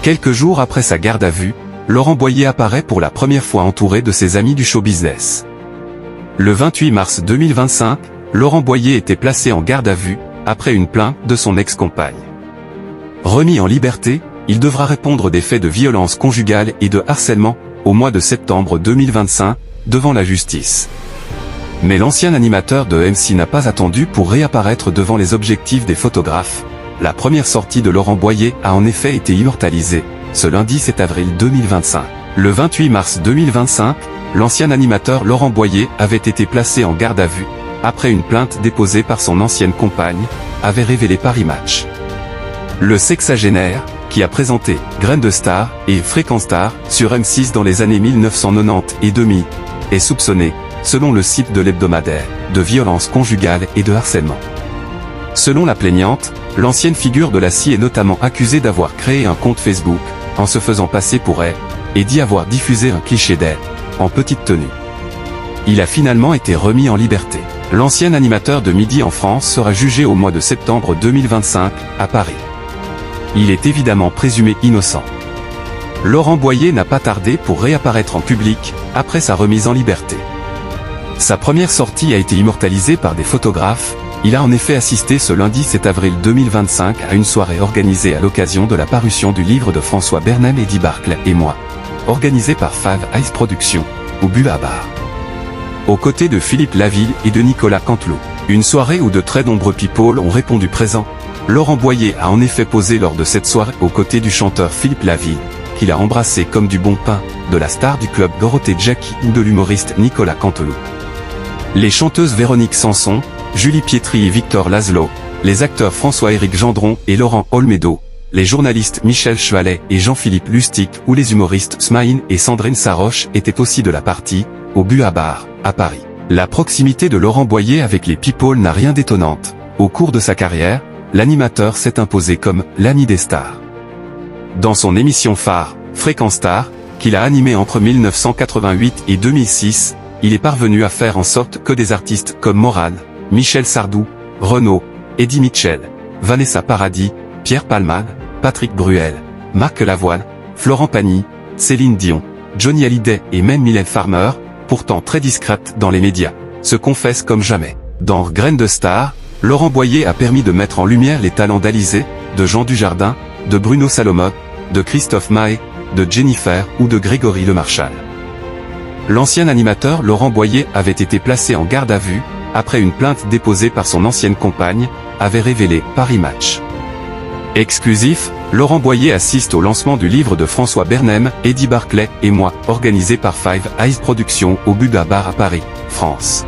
Quelques jours après sa garde à vue, Laurent Boyer apparaît pour la première fois entouré de ses amis du show business. Le 28 mars 2025, Laurent Boyer était placé en garde à vue, après une plainte de son ex-compagne. Remis en liberté, il devra répondre des faits de violence conjugale et de harcèlement, au mois de septembre 2025, devant la justice. Mais l'ancien animateur de MC n'a pas attendu pour réapparaître devant les objectifs des photographes. La première sortie de Laurent Boyer a en effet été immortalisée, ce lundi 7 avril 2025. Le 28 mars 2025, l'ancien animateur Laurent Boyer avait été placé en garde à vue, après une plainte déposée par son ancienne compagne, avait révélé Paris Match. Le sexagénaire, qui a présenté Graines de Star et Fréquence Star sur M6 dans les années 1990 et 2000, est soupçonné, selon le site de l'hebdomadaire, de violence conjugale et de harcèlement. Selon la plaignante, l'ancienne figure de la scie est notamment accusée d'avoir créé un compte Facebook, en se faisant passer pour elle, et d'y avoir diffusé un cliché d'elle, en petite tenue. Il a finalement été remis en liberté. L'ancien animateur de Midi en France sera jugé au mois de septembre 2025, à Paris. Il est évidemment présumé innocent. Laurent Boyer n'a pas tardé pour réapparaître en public, après sa remise en liberté. Sa première sortie a été immortalisée par des photographes. Il a en effet assisté ce lundi 7 avril 2025 à une soirée organisée à l'occasion de la parution du livre de François Bernheim, Eddie Barclay et moi, organisée par Five Eyes Productions, au Bua Bar. Aux côtés de Philippe Laville et de Nicolas Canteloup. Une soirée où de très nombreux people ont répondu présent. Laurent Boyer a en effet posé lors de cette soirée aux côtés du chanteur Philippe Laville, qu'il a embrassé comme du bon pain, de la star du club Dorothée Jackie ou de l'humoriste Nicolas Canteloup. Les chanteuses Véronique Sanson, Julie Pietri et Victor Laszlo, les acteurs François-Éric Gendron et Laurent Olmedo, les journalistes Michel Chevalet et Jean-Philippe Lustig ou les humoristes Smaïn et Sandrine Saroche étaient aussi de la partie, au Bua Bar, à Paris. La proximité de Laurent Boyer avec les people n'a rien d'étonnante. Au cours de sa carrière, l'animateur s'est imposé comme l'ami des stars. Dans son émission phare, Fréquence Star, qu'il a animée entre 1988 et 2006, il est parvenu à faire en sorte que des artistes comme Morane, Michel Sardou, Renaud, Eddie Mitchell, Vanessa Paradis, Pierre Palmade, Patrick Bruel, Marc Lavoine, Florent Pagny, Céline Dion, Johnny Hallyday et même Mylène Farmer, pourtant très discrète dans les médias, se confessent comme jamais. Dans Graines de Star, Laurent Boyer a permis de mettre en lumière les talents d'Alizé, de Jean Dujardin, de Bruno Salomon, de Christophe Maé, de Jennifer ou de Grégory Lemarchal. L'ancien animateur Laurent Boyer avait été placé en garde à vue, après une plainte déposée par son ancienne compagne, avait révélé Paris Match. Exclusif, Laurent Boyer assiste au lancement du livre de François Bernheim, Eddie Barclay et moi, organisé par Five Eyes Productions au Bua Bar à Paris, France.